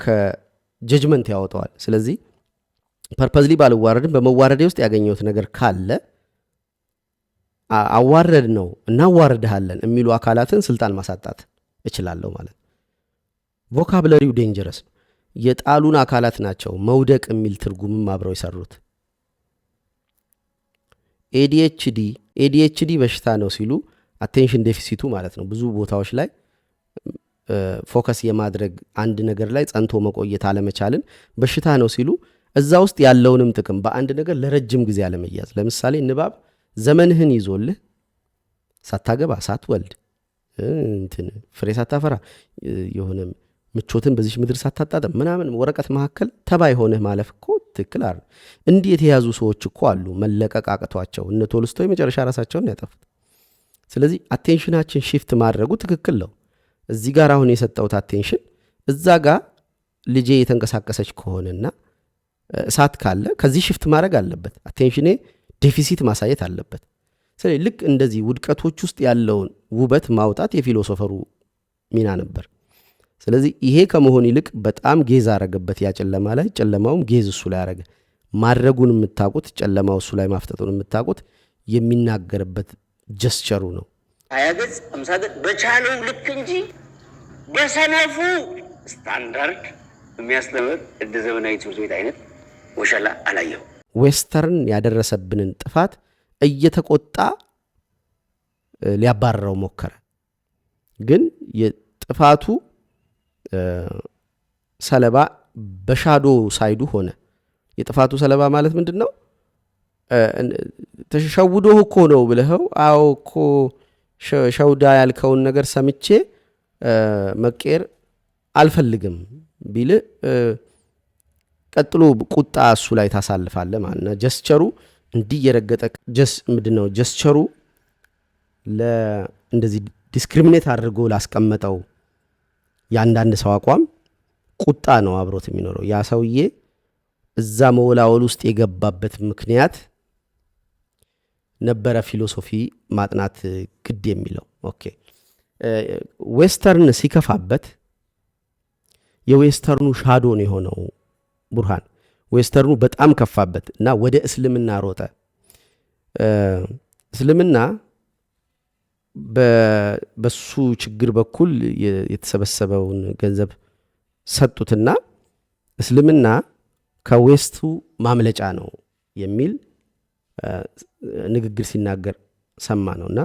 ከጀጅመንት ያወጣዋል። ስለዚህ ፐርፐዝሊ ባልዋረድም በመዋረዴ ውስጥ ያገኘሁት ነገር ካለ አዋረድ ነው እናዋረድሃለን የሚሉ አካላትን ስልጣን ማሳጣት እችላለሁ ማለት። ቮካብለሪው ዴንጀረስ ነው። የጣሉን አካላት ናቸው መውደቅ የሚል ትርጉምም አብረው የሰሩት። ኤዲኤችዲ በሽታ ነው ሲሉ አቴንሽን ዴፊሲቱ ማለት ነው። ብዙ ቦታዎች ላይ ፎከስ የማድረግ አንድ ነገር ላይ ጸንቶ መቆየት አለመቻልን በሽታ ነው ሲሉ እዛ ውስጥ ያለውንም ጥቅም በአንድ ነገር ለረጅም ጊዜ አለመያዝ። ለምሳሌ ንባብ ዘመንህን ይዞልህ ሳታገባ ሳትወልድ ፍሬ ሳታፈራ የሆነ ምቾትን በዚህ ምድር ሳታጣጠም ምናምን ወረቀት መካከል ተባይ ሆነህ ማለፍ እኮ ትክክል አይደል። እንዲህ የተያዙ ሰዎች እኮ አሉ መለቀቅ አቅቷቸው። እነ ቶልስቶይ መጨረሻ ራሳቸውን ያጠፉት። ስለዚህ አቴንሽናችን ሺፍት ማድረጉ ትክክል ነው። እዚህ ጋር አሁን የሰጠውት አቴንሽን እዛ ጋር ልጄ የተንቀሳቀሰች ከሆነና እሳት ካለ ከዚህ ሽፍት ማድረግ አለበት። አቴንሽኔ ዴፊሲት ማሳየት አለበት። ስለዚህ ልክ እንደዚህ ውድቀቶች ውስጥ ያለውን ውበት ማውጣት የፊሎሶፈሩ ሚና ነበር። ስለዚህ ይሄ ከመሆን ይልቅ በጣም ጌዝ አረገበት ያ ጨለማ ላይ፣ ጨለማውም ጌዝ እሱ ላይ አረገ። ማድረጉን የምታውቁት ጨለማው እሱ ላይ ማፍጠጡን የምታውቁት የሚናገርበት ጀስቸሩ ነው። 20 ገጽ 50 ገጽ በቻለው ልክ እንጂ በሰነፉ ስታንዳርድ የሚያስተምር እንደ ዘመናዊ ትምህርት ቤት አይነት ወሸላ አላየው። ዌስተርን ያደረሰብንን ጥፋት እየተቆጣ ሊያባረረው ሞከረ። ግን የጥፋቱ ሰለባ በሻዶ ሳይዱ ሆነ። የጥፋቱ ሰለባ ማለት ምንድን ነው? ተሸውዶህ እኮ ነው ብለኸው፣ አዎ እኮ ሸውዳ ያልከውን ነገር ሰምቼ መቀየር አልፈልግም ቢል ቀጥሎ ቁጣ እሱ ላይ ታሳልፋለህ ማለት ነው። ጀስቸሩ እንዲህ የረገጠ ምንድነው ጀስቸሩ እንደዚህ ዲስክሪሚኔት አድርጎ ላስቀመጠው የአንዳንድ ሰው አቋም ቁጣ ነው አብሮት የሚኖረው። ያ ሰውዬ እዛ መወላወል ውስጥ የገባበት ምክንያት ነበረ ፊሎሶፊ ማጥናት ግድ የሚለው። ኦኬ ዌስተርን ሲከፋበት የዌስተርኑ ሻዶ ነው የሆነው ቡርሃን። ዌስተርኑ በጣም ከፋበት እና ወደ እስልምና ሮጠ። እስልምና በሱ ችግር በኩል የተሰበሰበውን ገንዘብ ሰጡትና እስልምና ከዌስቱ ማምለጫ ነው የሚል ንግግር ሲናገር ሰማ ነውና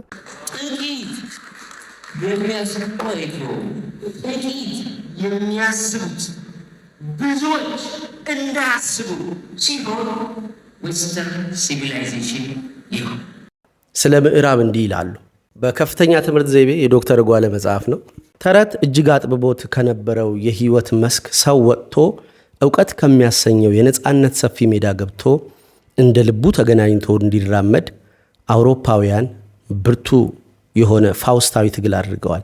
የሚያስቡት ብዙዎች እንዳያስቡ ሲሆን ዌስተርን ሲቪላይዜሽን ይሆን። ስለ ምዕራብ እንዲህ ይላሉ። በከፍተኛ ትምህርት ዘይቤ የዶክተር ጓለ መጽሐፍ ነው። ተረት እጅግ አጥብቦት ከነበረው የህይወት መስክ ሰው ወጥቶ እውቀት ከሚያሰኘው የነጻነት ሰፊ ሜዳ ገብቶ እንደ ልቡ ተገናኝቶ እንዲራመድ አውሮፓውያን ብርቱ የሆነ ፋውስታዊ ትግል አድርገዋል።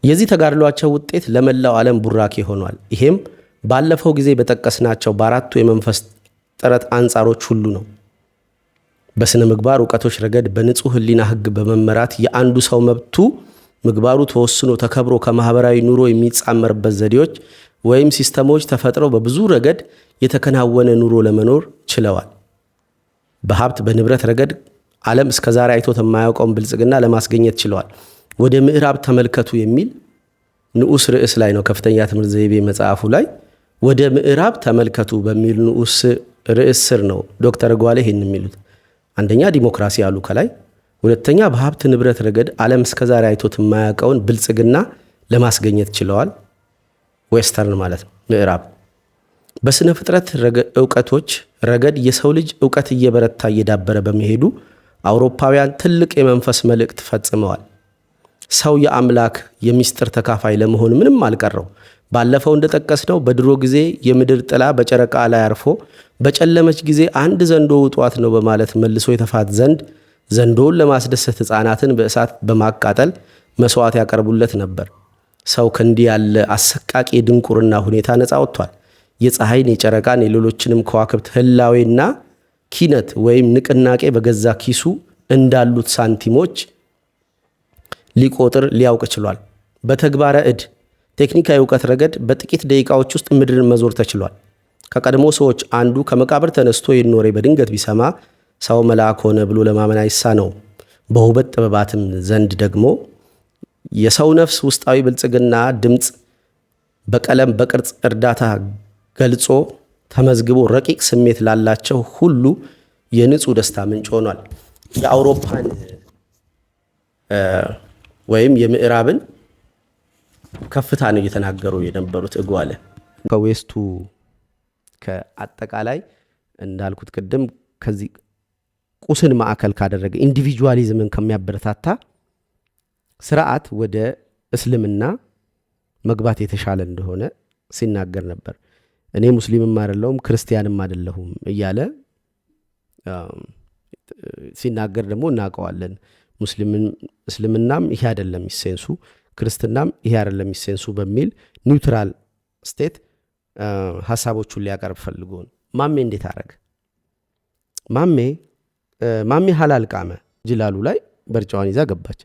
የዚህ ተጋድሏቸው ውጤት ለመላው ዓለም ቡራኬ ሆኗል። ይሄም ባለፈው ጊዜ በጠቀስናቸው በአራቱ የመንፈስ ጥረት አንጻሮች ሁሉ ነው። በስነ ምግባር እውቀቶች ረገድ በንጹህ ሕሊና ሕግ በመመራት የአንዱ ሰው መብቱ ምግባሩ ተወስኖ ተከብሮ ከማህበራዊ ኑሮ የሚጻመርበት ዘዴዎች ወይም ሲስተሞች ተፈጥረው በብዙ ረገድ የተከናወነ ኑሮ ለመኖር ችለዋል። በሀብት በንብረት ረገድ ዓለም እስከዛሬ አይቶት የማያውቀውን ብልጽግና ለማስገኘት ችለዋል። ወደ ምዕራብ ተመልከቱ የሚል ንዑስ ርዕስ ላይ ነው ከፍተኛ ትምህርት ዘይቤ መጽሐፉ ላይ ወደ ምዕራብ ተመልከቱ በሚል ንዑስ ርዕስ ስር ነው ዶክተር ጓሌ ይህን የሚሉት። አንደኛ ዲሞክራሲ አሉ ከላይ፣ ሁለተኛ በሀብት ንብረት ረገድ ዓለም እስከዛሬ አይቶት የማያውቀውን ብልጽግና ለማስገኘት ችለዋል። ዌስተርን ማለት ነው ምዕራብ። በስነ ፍጥረት እውቀቶች ረገድ የሰው ልጅ እውቀት እየበረታ እየዳበረ በመሄዱ አውሮፓውያን ትልቅ የመንፈስ መልእክት ፈጽመዋል። ሰው የአምላክ የሚስጥር ተካፋይ ለመሆን ምንም አልቀረው። ባለፈው እንደጠቀስነው በድሮ ጊዜ የምድር ጥላ በጨረቃ ላይ አርፎ በጨለመች ጊዜ አንድ ዘንዶ ውጧት ነው በማለት መልሶ የተፋት ዘንድ ዘንዶውን ለማስደሰት ሕፃናትን በእሳት በማቃጠል መስዋዕት ያቀርቡለት ነበር። ሰው ከእንዲህ ያለ አሰቃቂ የድንቁርና ሁኔታ ነፃ ወጥቷል። የፀሐይን፣ የጨረቃን፣ የሌሎችንም ከዋክብት ህላዌና ኪነት ወይም ንቅናቄ በገዛ ኪሱ እንዳሉት ሳንቲሞች ሊቆጥር ሊያውቅ ችሏል። በተግባረ እድ ቴክኒካዊ እውቀት ረገድ በጥቂት ደቂቃዎች ውስጥ ምድርን መዞር ተችሏል። ከቀድሞ ሰዎች አንዱ ከመቃብር ተነስቶ ይህን ወሬ በድንገት ቢሰማ ሰው መልአክ ሆነ ብሎ ለማመን አይሳነው። በውበት ጥበባትም ዘንድ ደግሞ የሰው ነፍስ ውስጣዊ ብልጽግና ድምፅ በቀለም በቅርጽ እርዳታ ገልጾ ተመዝግቦ ረቂቅ ስሜት ላላቸው ሁሉ የንጹህ ደስታ ምንጭ ሆኗል። የአውሮፓን ወይም የምዕራብን ከፍታ ነው እየተናገሩ የነበሩት እጓለ ከዌስቱ ከአጠቃላይ እንዳልኩት ቅድም ከዚህ ቁስን ማዕከል ካደረገ ኢንዲቪጁዋሊዝምን ከሚያበረታታ ስርዓት ወደ እስልምና መግባት የተሻለ እንደሆነ ሲናገር ነበር። እኔ ሙስሊምም አይደለሁም ክርስቲያንም አይደለሁም እያለ ሲናገር ደግሞ እናውቀዋለን። እስልምናም ይሄ አይደለም ኢሴንሱ፣ ክርስትናም ይሄ አይደለም ኢሴንሱ በሚል ኒውትራል ስቴት ሀሳቦቹን ሊያቀርብ ፈልጎ ነው። ማሜ እንዴት አረገ? ማሜ ሀላል ቃመ። ጅላሉ ላይ በርጫዋን ይዛ ገባች።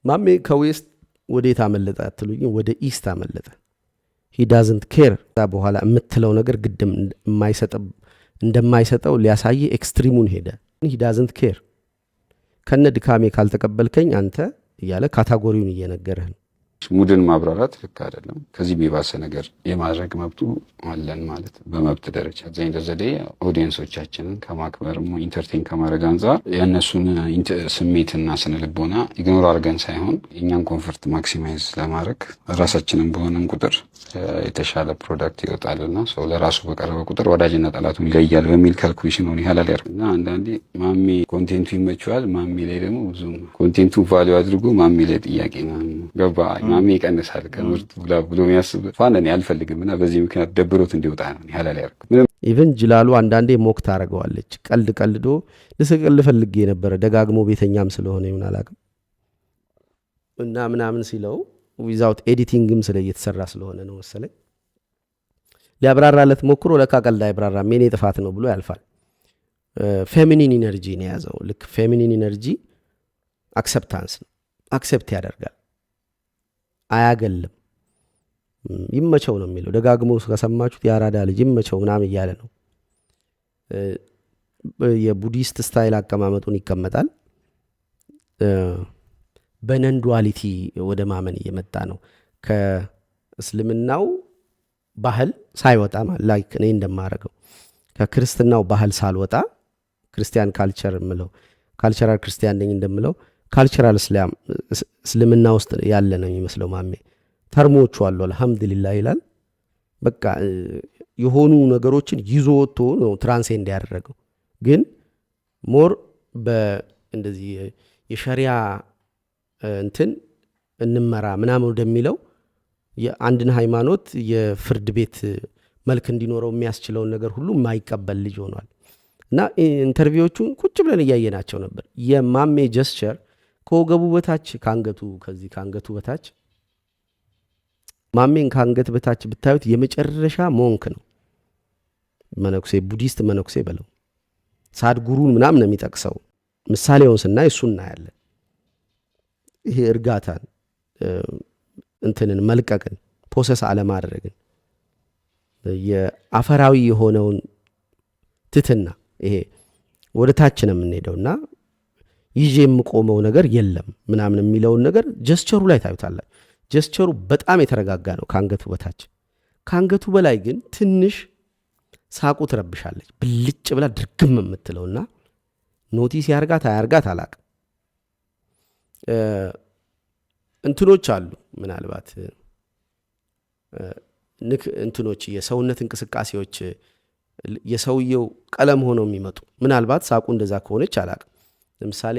ማሜ ከዌስት ወዴት አመለጠ አትሉኝ? ወደ ኢስት አመለጠ። ሂዳዝንት ኬር በኋላ የምትለው ነገር ግድም እንደማይሰጠው ሊያሳይ ኤክስትሪሙን ሄደ። ሂዳዝንት ኬር ከነ ድካሜ ካልተቀበልከኝ አንተ እያለ ካታጎሪውን እየነገረህ ነው። ሙድን ማብራራት ልክ አይደለም። ከዚህ የባሰ ነገር የማድረግ መብቱ አለን ማለት በመብት ደረጃ ዘኝ ዘዴ ኦዲየንሶቻችንን ከማክበር ኢንተርቴን ከማድረግ አንጻር የእነሱን ስሜትና ስነ ልቦና ኢግኖር አድርገን ሳይሆን የእኛን ኮንፈርት ማክሲማይዝ ለማድረግ ራሳችንን በሆነን ቁጥር የተሻለ ፕሮዳክት ይወጣልና ሰው ለራሱ በቀረበ ቁጥር ወዳጅና ጠላቱን ይለያል በሚል ካልኩሌሽን ሆነ ያላል ያርግና አንዳንዴ ማሜ ኮንቴንቱ ይመቸዋል፣ ማሜ ላይ ደግሞ ብዙ ኮንቴንቱ ቫልዩ አድርጎ ማሜ ላይ ጥያቄ ገባ ማሜ ይቀንሳል ከምርቱ ብሎ የሚያስብ ፋነን አልፈልግም እና በዚህ ምክንያት ደብሮት እንዲወጣ ነው ያላል ያርግ። ኢቭን ጅላሉ አንዳንዴ ሞክ ታደርገዋለች። ቀልድ ቀልዶ ልስቅል ፈልጌ የነበረ ደጋግሞ ቤተኛም ስለሆነ ይሁን አላውቅም እና ምናምን ሲለው ዊዛውት ኤዲቲንግም ስለ እየተሰራ ስለሆነ ነው መሰለኝ ሊያብራራለት ሞክሮ ለካ ቀልድ አይብራራም የኔ ጥፋት ነው ብሎ ያልፋል። ፌሚኒን ኢነርጂ ነው የያዘው። ልክ ፌሚኒን ኢነርጂ አክሰፕታንስ ነው። አክሰፕት ያደርጋል፣ አያገልም። ይመቸው ነው የሚለው። ደጋግሞ ከሰማችሁት የአራዳ ልጅ ይመቸው ምናምን እያለ ነው። የቡዲስት ስታይል አቀማመጡን ይቀመጣል። በነን ዱዋሊቲ ወደ ማመን እየመጣ ነው። ከእስልምናው ባህል ሳይወጣ ላይክ እኔ እንደማረገው ከክርስትናው ባህል ሳልወጣ ክርስቲያን ካልቸር ምለው ካልቸራል ክርስቲያን ነኝ እንደምለው ካልቸራል እስልምና ውስጥ ያለ ነው የሚመስለው። ማሜ ተርሞቹ አሉ አልহামዱሊላህ ይላል። በቃ የሆኑ ነገሮችን ይዞ ወጥቶ ነው ትራንሴንድ ያደረገው። ግን ሞር በእንደዚህ የሸሪያ እንትን እንመራ ምናምን ወደሚለው የአንድን ሃይማኖት የፍርድ ቤት መልክ እንዲኖረው የሚያስችለውን ነገር ሁሉ የማይቀበል ልጅ ሆኗል። እና ኢንተርቪዎቹን ቁጭ ብለን እያየናቸው ነበር። የማሜ ጀስቸር ከወገቡ በታች ከአንገቱ በታች ማሜን ከአንገት በታች ብታዩት የመጨረሻ ሞንክ ነው። መነኩሴ ቡዲስት መነኩሴ በለው ሳድጉሩን ምናምን ነው የሚጠቅሰው። ምሳሌውን ስናይ እሱን እናያለን። ይሄ እርጋታን እንትንን መልቀቅን ፖሰስ አለማድረግን የአፈራዊ የሆነውን ትትና ይሄ ወደ ታች ነው የምንሄደውና ይዤ የምቆመው ነገር የለም ምናምን የሚለውን ነገር ጀስቸሩ ላይ ታዩታላችሁ። ጀስቸሩ በጣም የተረጋጋ ነው ከአንገቱ በታች። ከአንገቱ በላይ ግን ትንሽ ሳቁ ትረብሻለች፣ ብልጭ ብላ ድርግም የምትለውና ኖቲስ ያርጋት አያርጋት አላቅም። እንትኖች አሉ ምናልባት እንትኖች የሰውነት እንቅስቃሴዎች የሰውየው ቀለም ሆነው የሚመጡ ምናልባት ሳቁ እንደዛ ከሆነች አላቅም። ለምሳሌ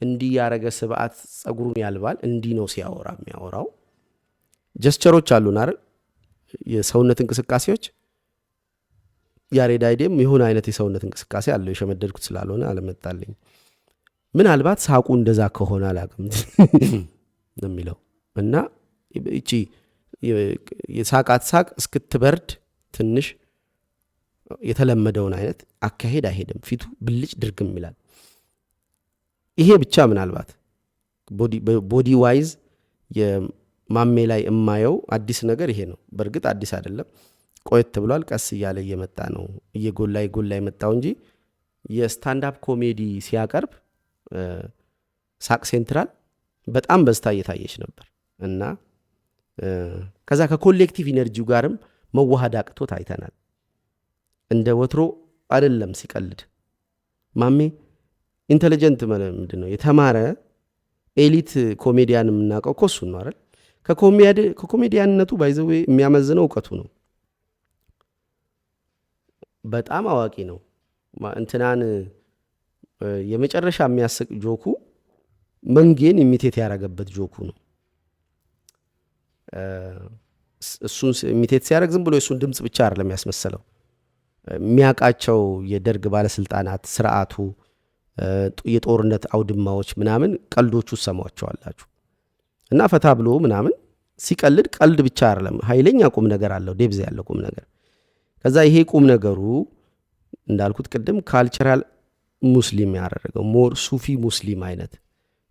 እንዲህ ያረገ ስብዓት ጸጉሩን ያልባል እንዲህ ነው ሲያወራ የሚያወራው። ጀስቸሮች አሉን አይደል? የሰውነት እንቅስቃሴዎች ያሬድ አይዴም የሆነ አይነት የሰውነት እንቅስቃሴ አለው። የሸመደድኩት ስላልሆነ አለመጣልኝ። ምናልባት ሳቁ እንደዛ ከሆነ አላቅም ነው የሚለው እና እቺ የሳቃት ሳቅ እስክትበርድ ትንሽ የተለመደውን አይነት አካሄድ አይሄድም። ፊቱ ብልጭ ድርግም ይላል። ይሄ ብቻ ምናልባት ቦዲ ዋይዝ የማሜ ላይ እማየው አዲስ ነገር ይሄ ነው። በእርግጥ አዲስ አይደለም፣ ቆየት ብሏል። ቀስ እያለ እየመጣ ነው፣ እየጎላ የመጣው እንጂ የስታንዳፕ ኮሜዲ ሲያቀርብ ሳቅ ሴንትራል በጣም በዝታ እየታየች ነበር እና ከዛ ከኮሌክቲቭ ኢነርጂው ጋርም መዋሃድ አቅቶት አይተናል። እንደ ወትሮ አይደለም ሲቀልድ። ማሜ ኢንቴሊጀንት ምንድን ነው የተማረ ኤሊት ኮሜዲያን የምናውቀው ኮሱን ነው አይደል? ከኮሜዲያንነቱ ባይዘዌ የሚያመዝነው እውቀቱ ነው። በጣም አዋቂ ነው። እንትናን የመጨረሻ የሚያስቅ ጆኩ መንጌን ኢሚቴት ያደረገበት ጆኩ ነው። እሱን ኢሚቴት ሲያደርግ ዝም ብሎ የእሱን ድምፅ ብቻ አይደለም ያስመሰለው። የሚያውቃቸው የደርግ ባለስልጣናት ስርዓቱ፣ የጦርነት አውድማዎች ምናምን ቀልዶቹ ሰማቸዋላችሁ እና ፈታ ብሎ ምናምን ሲቀልድ ቀልድ ብቻ አይደለም፣ ኃይለኛ ቁም ነገር አለው፣ ዴብዝ ያለው ቁም ነገር። ከዛ ይሄ ቁም ነገሩ እንዳልኩት ቅድም ካልቸራል ሙስሊም ያደረገው ሞር ሱፊ ሙስሊም አይነት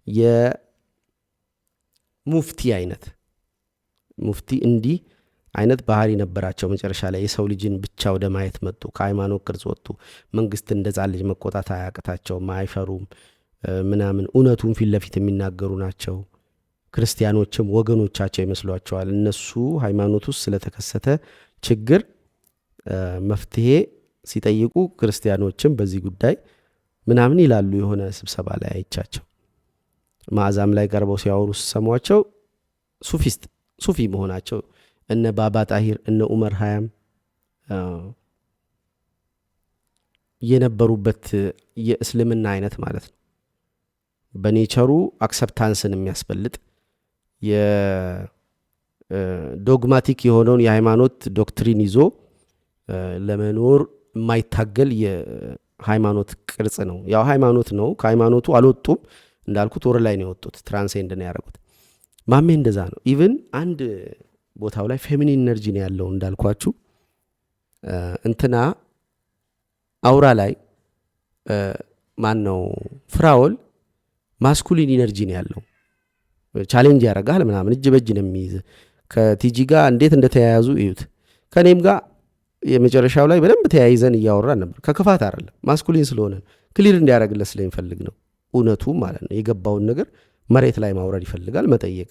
የሙፍቲ አይነት ሙፍቲ እንዲህ አይነት ባህሪ ነበራቸው። መጨረሻ ላይ የሰው ልጅን ብቻ ወደ ማየት መጡ። ከሃይማኖት ቅርጽ ወጡ። መንግስት እንደዛ ልጅ መቆጣት አያቅታቸውም፣ አይፈሩም ምናምን። እውነቱን ፊት ለፊት የሚናገሩ ናቸው። ክርስቲያኖችም ወገኖቻቸው ይመስሏቸዋል። እነሱ ሃይማኖት ውስጥ ስለተከሰተ ችግር መፍትሄ ሲጠይቁ ክርስቲያኖችም በዚህ ጉዳይ ምናምን ይላሉ። የሆነ ስብሰባ ላይ አይቻቸው ማዕዛም ላይ ቀርበው ሲያወሩ ሰሟቸው ሱፊ መሆናቸው እነ ባባ ጣሂር እነ ዑመር ሀያም የነበሩበት የእስልምና አይነት ማለት ነው። በኔቸሩ አክሰፕታንስን የሚያስበልጥ የዶግማቲክ የሆነውን የሃይማኖት ዶክትሪን ይዞ ለመኖር የማይታገል የሃይማኖት ቅርጽ ነው። ያው ሃይማኖት ነው። ከሃይማኖቱ አልወጡም እንዳልኩት ወር ላይ ነው የወጡት። ትራንሴንድ ነው ያደረጉት። ማሜ እንደዛ ነው። ኢቭን አንድ ቦታው ላይ ፌሚኒን ኢነርጂ ነው ያለው እንዳልኳችሁ። እንትና አውራ ላይ ማን ነው ፍራውል ማስኩሊን ኢነርጂ ነው ያለው። ቻሌንጅ ያደርጋል ምናምን፣ እጅ በእጅ ነው የሚይዝ። ከቲጂ ጋር እንዴት እንደተያያዙ እዩት። ከኔም ጋር የመጨረሻው ላይ በደንብ ተያይዘን እያወራን ነበር። ከክፋት አይደለም፣ ማስኩሊን ስለሆነ ክሊር እንዲያደርግለት ስለሚፈልግ ነው። እውነቱ ማለት ነው። የገባውን ነገር መሬት ላይ ማውረድ ይፈልጋል። መጠየቅ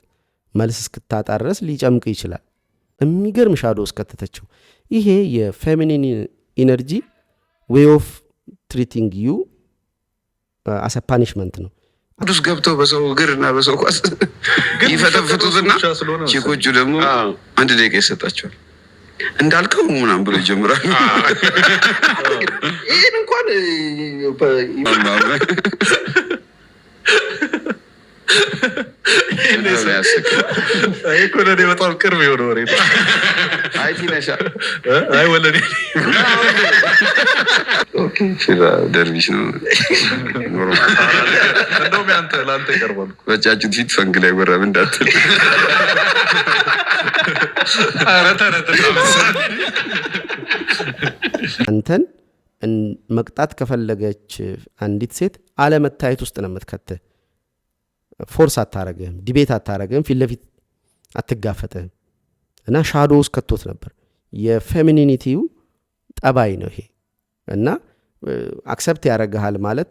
መልስ እስክታጣ ድረስ ሊጨምቅ ይችላል። የሚገርም ሻዶ እስከተተችው። ይሄ የፌሚኒን ኢነርጂ ዌይ ኦፍ ትሪቲንግ ዩ አሰ ፓኒሽመንት ነው። ቅዱስ ገብተው በሰው እግርና በሰው ኳስ ይፈተፍቱትና ቺኮቹ ደግሞ አንድ ደቂቃ ይሰጣቸዋል። እንዳልከው ምናምን ብሎ ይጀምራል። ይህን እንኳን ለኔ በጣም ቅርብ የሆነ ወሬ አይቲነሻ አይ ወለኔ ደርቢሽ ነው። እንደውም ለአንተ ይቀርባል። በጫጩት ፊት ፈንግ ላይ ወራም እንዳትል አንተን መቅጣት ከፈለገች አንዲት ሴት አለመታየት ውስጥ ነው የምትከትህ። ፎርስ አታረግህም፣ ዲቤት አታረግህም፣ ፊት ለፊት አትጋፈጥህም። እና ሻዶ ውስጥ ከቶት ነበር። የፌሚኒኒቲው ጠባይ ነው ይሄ። እና አክሰፕት ያደርግሃል ማለት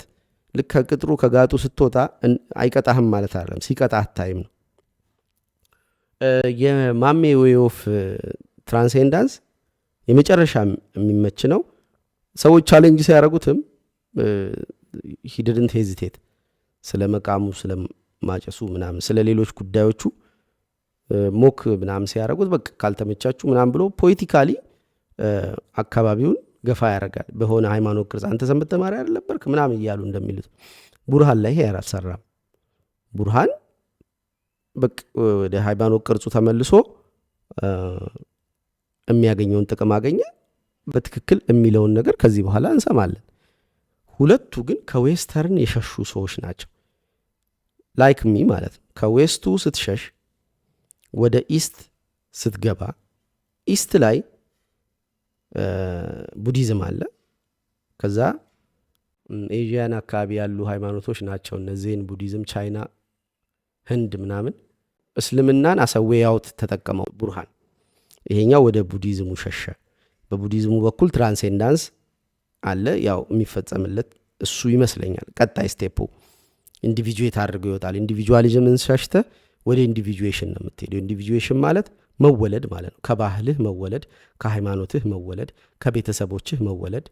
ልክ ከቅጥሩ ከጋጡ ስትወጣ አይቀጣህም ማለት አይደለም፣ ሲቀጣ አታይም ነው። የማሜ ዌይ ኦፍ ትራንሴንዳንስ የመጨረሻ የሚመች ነው። ሰዎች ቻሌንጅ ሲያደርጉትም ሂ ዲድንት ሄዚቴት ስለ መቃሙ፣ ስለ ማጨሱ ምናምን፣ ስለ ሌሎች ጉዳዮቹ ሞክ ምናምን ሲያደርጉት በቃ ካልተመቻችሁ ምናምን ብሎ ፖለቲካሊ አካባቢውን ገፋ ያደርጋል። በሆነ ሃይማኖት ቅርጽ አንተ ሰንበት ተማሪ አይደለበርክ ምናምን እያሉ እንደሚሉት ቡርሃን ላይ ይሄ አልሰራም። ቡርሃን በቃ ወደ ሃይማኖት ቅርጹ ተመልሶ የሚያገኘውን ጥቅም አገኘ። በትክክል የሚለውን ነገር ከዚህ በኋላ እንሰማለን። ሁለቱ ግን ከዌስተርን የሸሹ ሰዎች ናቸው። ላይክ ሚ ማለት ነው። ከዌስቱ ስትሸሽ ወደ ኢስት ስትገባ ኢስት ላይ ቡዲዝም አለ። ከዛ ኤዥያን አካባቢ ያሉ ሃይማኖቶች ናቸው እነዚህን ቡዲዝም፣ ቻይና፣ ህንድ ምናምን። እስልምናን አሰዌያውት ተጠቀመው ቡርሃን። ይሄኛው ወደ ቡዲዝሙ ሸሸ። በቡዲዝሙ በኩል ትራንሴንዳንስ አለ፣ ያው የሚፈጸምለት እሱ ይመስለኛል። ቀጣይ ስቴፑ ኢንዲቪጁዌት አድርገው ይወጣል። ኢንዲቪጁዋሊዝምን ሸሽተ ወደ ኢንዲቪጁዌሽን ነው የምትሄደው። ኢንዲቪጁዌሽን ማለት መወለድ ማለት ነው። ከባህልህ መወለድ፣ ከሃይማኖትህ መወለድ፣ ከቤተሰቦችህ መወለድ፣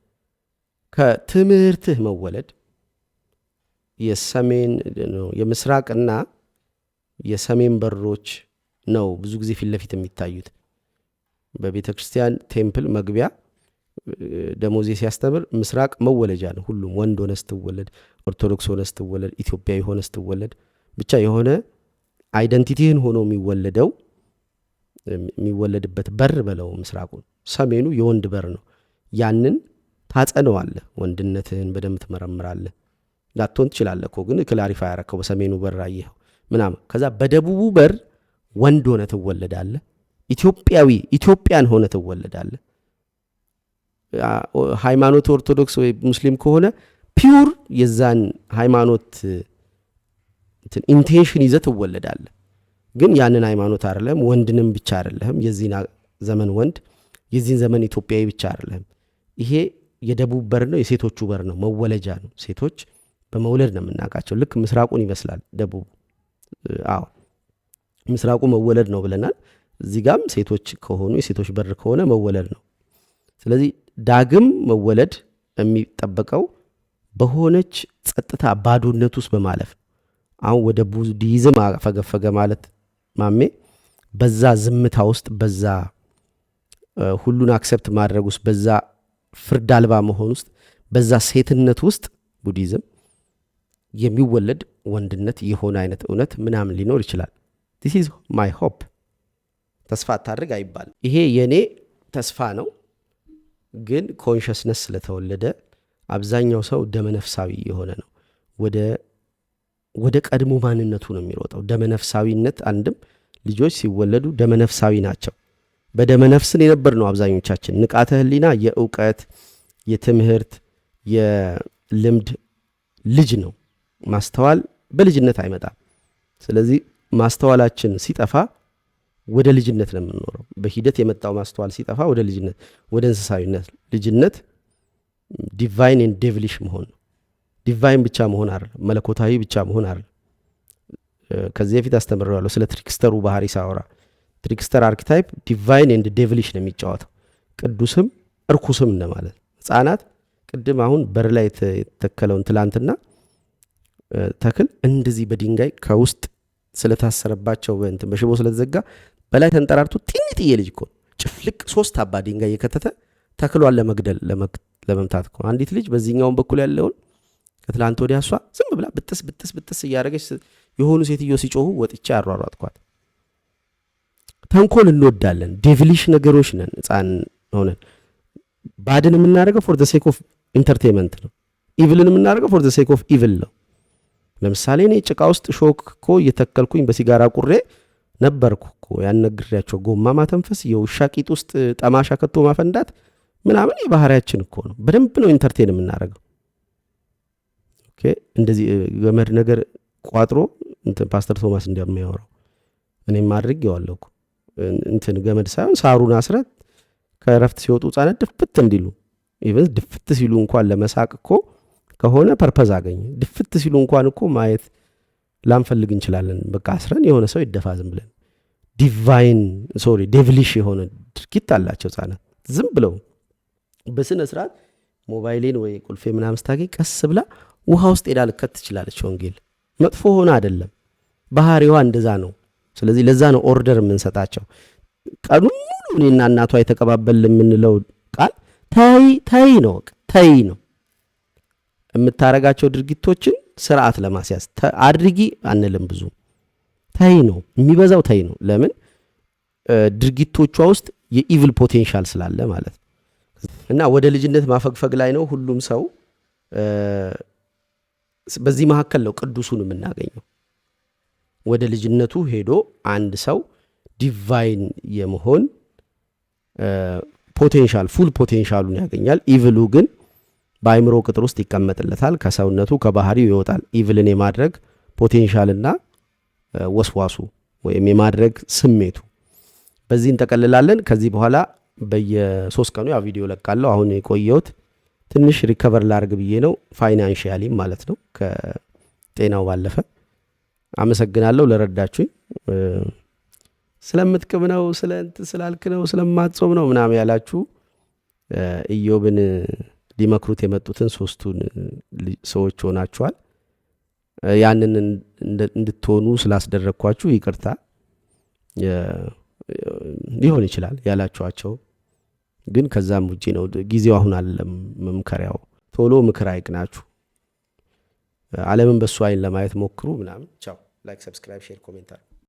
ከትምህርትህ መወለድ። የሰሜን የምስራቅና የሰሜን በሮች ነው ብዙ ጊዜ ፊት ለፊት የሚታዩት። በቤተ ክርስቲያን ቴምፕል መግቢያ ደሞዜ ሲያስተምር ምስራቅ መወለጃ ነው። ሁሉም ወንድ ሆነ ስትወለድ፣ ኦርቶዶክስ ሆነ ስትወለድ፣ ኢትዮጵያዊ ሆነ ስትወለድ፣ ብቻ የሆነ አይደንቲቲህን ሆኖ የሚወለድበት በር በለው ምስራቁን። ሰሜኑ የወንድ በር ነው። ያንን ታጸነዋለህ፣ ወንድነትህን በደንብ ትመረምራለህ። ላትሆን ትችላለህ እኮ ግን ክላሪፋይ ያረከው በሰሜኑ በር አየኸው ምናምን። ከዛ በደቡቡ በር ወንድ ሆነ ትወለዳለህ። ኢትዮጵያን ሆነ ትወለዳለህ። ሃይማኖት ኦርቶዶክስ ወይ ሙስሊም ከሆነ ፒውር የዛን ሃይማኖት ኢንቴንሽን ይዘህ ትወለዳለህ። ግን ያንን ሃይማኖት አይደለም፣ ወንድንም ብቻ አይደለም። የዚህን ዘመን ወንድ፣ የዚህን ዘመን ኢትዮጵያዊ ብቻ አይደለም። ይሄ የደቡብ በር ነው፣ የሴቶቹ በር ነው፣ መወለጃ ነው። ሴቶች በመውለድ ነው የምናውቃቸው። ልክ ምስራቁን ይመስላል ደቡብ። አዎ ምስራቁ መወለድ ነው ብለናል። እዚህ ጋም ሴቶች ከሆኑ የሴቶች በር ከሆነ መወለድ ነው። ስለዚህ ዳግም መወለድ የሚጠበቀው በሆነች ጸጥታ ባዶነት ውስጥ በማለፍ ነው። አሁን ወደ ቡዲዝም አፈገፈገ ማለት ማሜ በዛ ዝምታ ውስጥ፣ በዛ ሁሉን አክሰፕት ማድረግ ውስጥ፣ በዛ ፍርድ አልባ መሆን ውስጥ፣ በዛ ሴትነት ውስጥ ቡዲዝም የሚወለድ ወንድነት የሆነ አይነት እውነት ምናምን ሊኖር ይችላል። ዲስ ኢዝ ማይ ሆፕ። ተስፋ አታድርግ አይባልም። ይሄ የኔ ተስፋ ነው። ግን ኮንሽስነስ ስለተወለደ አብዛኛው ሰው ደመነፍሳዊ የሆነ ነው። ወደ ቀድሞ ማንነቱ ነው የሚሮጠው። ደመነፍሳዊነት አንድም ልጆች ሲወለዱ ደመነፍሳዊ ናቸው። በደመነፍስን የነበር ነው አብዛኞቻችን። ንቃተ ህሊና የእውቀት የትምህርት የልምድ ልጅ ነው። ማስተዋል በልጅነት አይመጣም። ስለዚህ ማስተዋላችን ሲጠፋ ወደ ልጅነት ነው የምንኖረው። በሂደት የመጣው ማስተዋል ሲጠፋ ወደ ልጅነት፣ ወደ እንስሳዊነት። ልጅነት ዲቫይን ኤንድ ዴቪሊሽ መሆን ነው። ዲቫይን ብቻ መሆን አይደለም፣ መለኮታዊ ብቻ መሆን አይደለም። ከዚህ በፊት አስተምሬዋለሁ ስለ ትሪክስተሩ ባህሪ ሳወራ። ትሪክስተር አርኪታይፕ ዲቫይን ኤንድ ዴቪሊሽ ነው የሚጫወተው፣ ቅዱስም እርኩስም እንደማለት። ህፃናት ቅድም አሁን በር ላይ የተተከለውን ትላንትና ተክል እንደዚህ በድንጋይ ከውስጥ ስለታሰረባቸው በሽቦ ስለተዘጋ በላይ ተንጠራርቶ ጥንጥዬ ልጅ እኮ ጭፍልቅ 3 አባ ድንጋይ የከተተ ተክሏን ለመግደል ለመምታት እኮ። አንዲት ልጅ በዚህኛውን በኩል ያለውን ከትላንት ወዲያ እሷ ዝም ብላ ብጥስ እያደረገች የሆኑ ሴትዮ ሲጮሁ ወጥቻ ያሯሯጥኳት። ተንኮል እንወዳለን፣ ዴቪሊሽ ነገሮች ነን። ህፃን ሆነን ባድን የምናደርገው ፎር ዘ ሴክ ኦፍ ኢንተርቴንመንት ነው። ኢቭልን የምናደርገው ፎር ዘ ሴክ ኦፍ ኢቭል ነው። ለምሳሌ እኔ ጭቃ ውስጥ ሾክ እኮ እየተከልኩኝ በሲጋራ ቁሬ ነበርኩ እኮ ያነግሬያቸው ጎማ ማተንፈስ የውሻ ቂጥ ውስጥ ጠማሻ ከቶ ማፈንዳት ምናምን የባህሪያችን እኮ ነው። በደንብ ነው ኢንተርቴን የምናደርገው። ኦኬ እንደዚህ ገመድ ነገር ቋጥሮ እንትን ፓስተር ቶማስ እንደሚያወራው እኔም አድርጌዋለሁ እኮ እንትን ገመድ ሳይሆን ሳሩን አስረት ከረፍት ሲወጡ ህጻናት ድፍት እንዲሉ ኢቨን ድፍት ሲሉ እንኳን ለመሳቅ እኮ ከሆነ ፐርፐዝ አገኘ። ድፍት ሲሉ እንኳን እኮ ማየት ላንፈልግ እንችላለን። በቃ አስረን የሆነ ሰው ይደፋ ዝም ብለን ዴቪሊሽ የሆነ ድርጊት አላቸው ህጻናት። ዝም ብለው በስነ ስርዓት ሞባይሌን ወይ ቁልፌ ምናምን ስታገኝ ቀስ ብላ ውሃ ውስጥ ሄዳ ልከት ትችላለች። ወንጌል መጥፎ ሆነ አይደለም፣ ባህሪዋ እንደዛ ነው። ስለዚህ ለዛ ነው ኦርደር የምንሰጣቸው። ቀኑ ሙሉ እኔና እናቷ የተቀባበል የምንለው ቃል ተይ ነው። ተይ ነው የምታረጋቸው ድርጊቶችን ስርዓት ለማስያዝ አድርጊ አንልም። ብዙ ተይ ነው የሚበዛው፣ ተይ ነው። ለምን ድርጊቶቿ ውስጥ የኢቪል ፖቴንሻል ስላለ ማለት ነው። እና ወደ ልጅነት ማፈግፈግ ላይ ነው ሁሉም ሰው። በዚህ መካከል ነው ቅዱሱን የምናገኘው። ወደ ልጅነቱ ሄዶ አንድ ሰው ዲቫይን የመሆን ፖቴንሻል ፉል ፖቴንሻሉን ያገኛል። ኢቭሉ ግን በአይምሮ ቅጥር ውስጥ ይቀመጥለታል፣ ከሰውነቱ ከባህሪው ይወጣል። ኢቭልን የማድረግ ፖቴንሻልና ወስዋሱ ወይም የማድረግ ስሜቱ በዚህ እንጠቀልላለን። ከዚህ በኋላ በየ3 ቀኑ ያ ቪዲዮ ለቃለሁ። አሁን የቆየሁት ትንሽ ሪከቨር ላርግ ብዬ ነው፣ ፋይናንሺያሊም ማለት ነው ከጤናው ባለፈ። አመሰግናለሁ ለረዳችሁኝ። ስለምትቅም ነው ስላልክ ነው ስለማትጾም ነው ምናምን ያላችሁ ኢዮብን ሊመክሩት የመጡትን 3ቱን ሰዎች ሆናችኋል። ያንን እንድትሆኑ ስላስደረግኳችሁ ይቅርታ። ሊሆን ይችላል ያላችኋቸው፣ ግን ከዛም ውጪ ነው። ጊዜው አሁን አይደለም መምከሪያው። ቶሎ ምክር አይቅናችሁ። ዓለምን በሱ አይን ለማየት ሞክሩ ምናምን። ቻው። ላይክ፣ ሰብስክራይብ፣ ሼር፣ ኮሜንት